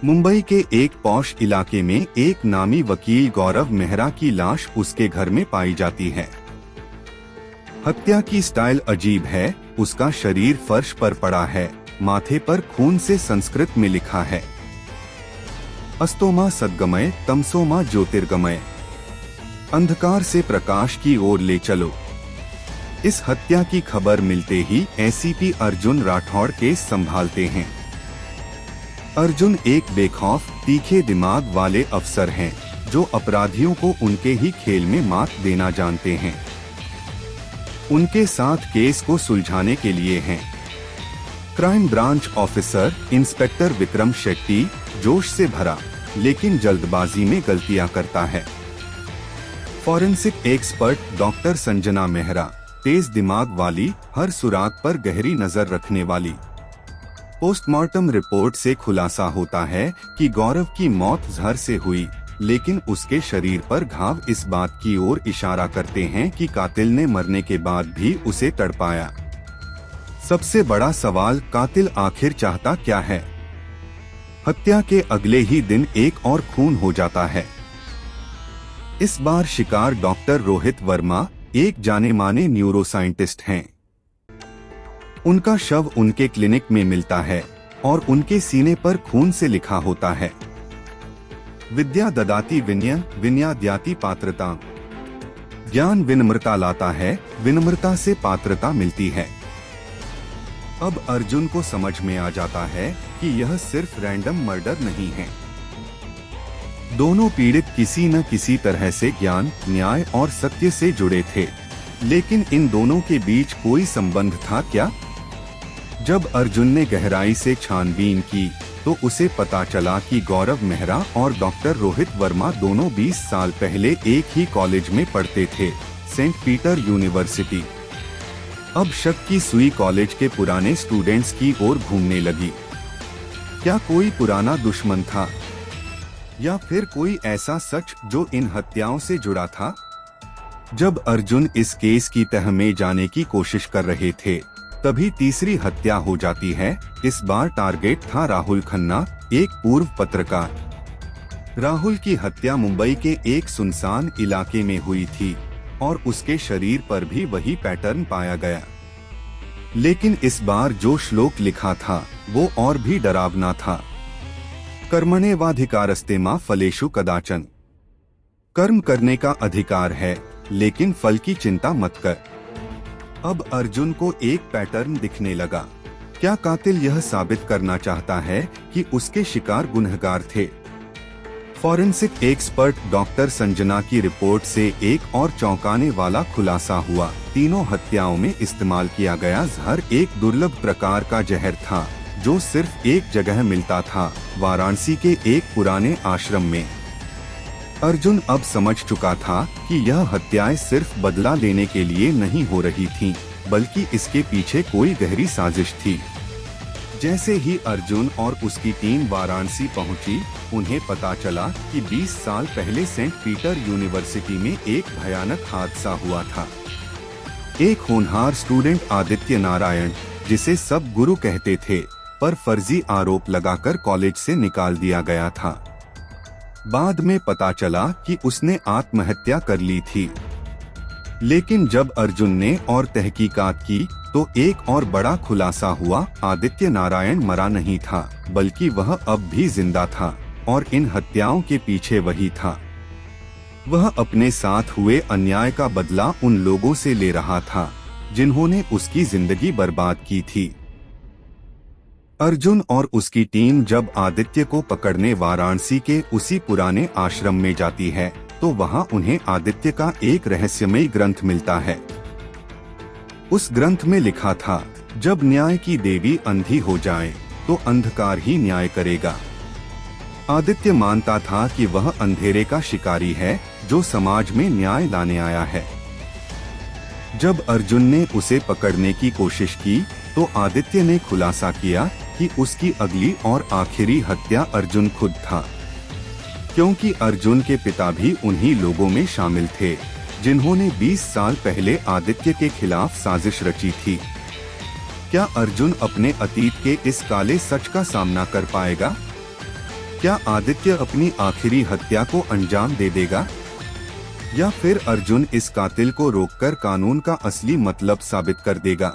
मुंबई के एक पॉश इलाके में एक नामी वकील गौरव मेहरा की लाश उसके घर में पाई जाती है। हत्या की स्टाइल अजीब है। उसका शरीर फर्श पर पड़ा है। माथे पर खून से संस्कृत में लिखा है, अस्तोमा सद्गमय तमसोमा ज्योतिर्गमय, अंधकार से प्रकाश की ओर ले चलो। इस हत्या की खबर मिलते ही एसीपी अर्जुन राठौड़ केस संभालते हैं। अर्जुन एक बेखौफ तीखे दिमाग वाले अफसर हैं, जो अपराधियों को उनके ही खेल में मात देना जानते हैं। उनके साथ केस को सुलझाने के लिए हैं crime branch officer inspector Vikram Shetty, जोश से भरा लेकिन जल्दबाजी में गलतियां करता है। Forensic expert doctor Sanjana Mehra, तेज दिमाग वाली, हर सुराग पर गहरी नजर रखने वाली। पोस्टमार्टम रिपोर्ट से खुलासा होता है कि गौरव की मौत जहर से हुई, लेकिन उसके शरीर पर घाव इस बात की ओर इशारा करते हैं कि कातिल ने मरने के बाद भी उसे तड़पाया। सबसे बड़ा सवाल, कातिल आखिर चाहता क्या है? हत्या के अगले ही दिन एक और खून हो जाता है। इस बार शिकार डॉक्टर रोहित वर्मा, एक जाने माने न्यूरोसाइंटिस्ट हैं। उनका शव उनके क्लिनिक में मिलता है और उनके सीने पर खून से लिखा होता है, विद्या ददाति विनय विनयाद्याति पात्रता। ज्ञान विनम्रता लाता है, विनम्रता से पात्रता मिलती है। अब अर्जुन को समझ में आ जाता है कि यह सिर्फ रैंडम मर्डर नहीं है। दोनों पीड़ित किसी न किसी तरह से ज्ञान, न्याय और सत्य से जुड़े थे, लेकिन इन दोनों के बीच कोई संबंध था क्या? जब अर्जुन ने गहराई से छानबीन की तो उसे पता चला कि गौरव मेहरा और डॉक्टर रोहित वर्मा दोनों 20 साल पहले एक ही कॉलेज में पढ़ते थे, सेंट पीटर यूनिवर्सिटी। अब शक की सुई कॉलेज के पुराने स्टूडेंट्स की ओर घूमने लगी। क्या कोई पुराना दुश्मन था, या फिर कोई ऐसा सच जो इन हत्याओं से जुड़ा था? जब अर्जुन इस केस की तह में जाने की कोशिश कर रहे थे, तभी तीसरी हत्या हो जाती है। इस बार टारगेट था राहुल खन्ना, एक पूर्व पत्रकार। राहुल की हत्या मुंबई के एक सुनसान इलाके में हुई थी और उसके शरीर पर भी वही पैटर्न पाया गया। लेकिन इस बार जो श्लोक लिखा था वो और भी डरावना था, कर्मण्येवाधिकारस्ते मा फलेषु कदाचन। कर्म करने का अधिकार है, लेकिन फल की चिंता मत कर। अब अर्जुन को एक पैटर्न दिखने लगा। क्या कातिल यह साबित करना चाहता है कि उसके शिकार गुनहगार थे? फॉरेंसिक एक्सपर्ट डॉक्टर संजना की रिपोर्ट से एक और चौंकाने वाला खुलासा हुआ। तीनों हत्याओं में इस्तेमाल किया गया जहर एक दुर्लभ प्रकार का जहर था, जो सिर्फ एक जगह मिलता था, वाराणसी के एक पुराने आश्रम में। अर्जुन अब समझ चुका था कि यह हत्याएं सिर्फ बदला लेने के लिए नहीं हो रही थीं, बल्कि इसके पीछे कोई गहरी साजिश थी। जैसे ही अर्जुन और उसकी टीम वाराणसी पहुंची, उन्हें पता चला कि 20 साल पहले सेंट पीटर यूनिवर्सिटी में एक भयानक हादसा हुआ था। एक होनहार स्टूडेंट आदित्य नारायण, जिसे सब गुरु कहते थे, पर फर्जी आरोप लगाकर कॉलेज से निकाल दिया गया था। बाद में पता चला कि उसने आत्महत्या कर ली थी। लेकिन जब अर्जुन ने और तहकीकात की तो एक और बड़ा खुलासा हुआ। आदित्य नारायण मरा नहीं था, बल्कि वह अब भी जिंदा था और इन हत्याओं के पीछे वही था। वह अपने साथ हुए अन्याय का बदला उन लोगों से ले रहा था जिन्होंने उसकी जिंदगी बर्बाद की थी। अर्जुन और उसकी टीम जब आदित्य को पकड़ने वाराणसी के उसी पुराने आश्रम में जाती है, तो वहां उन्हें आदित्य का एक रहस्यमयी ग्रंथ मिलता है। उस ग्रंथ में लिखा था, जब न्याय की देवी अंधी हो जाए तो अंधकार ही न्याय करेगा। आदित्य मानता था कि वह अंधेरे का शिकारी है, जो समाज में न्याय लाने आया है। जब अर्जुन ने उसे पकड़ने की कोशिश की, तो आदित्य ने खुलासा किया कि उसकी अगली और आखिरी हत्या अर्जुन खुद था, क्योंकि अर्जुन के पिता भी उन्हीं लोगों में शामिल थे जिन्होंने 20 साल पहले आदित्य के खिलाफ साजिश रची थी। क्या अर्जुन अपने अतीत के इस काले सच का सामना कर पाएगा? क्या आदित्य अपनी आखिरी हत्या को अंजाम दे देगा, या फिर अर्जुन इस कातिल को रोककर कानून का असली मतलब साबित कर देगा।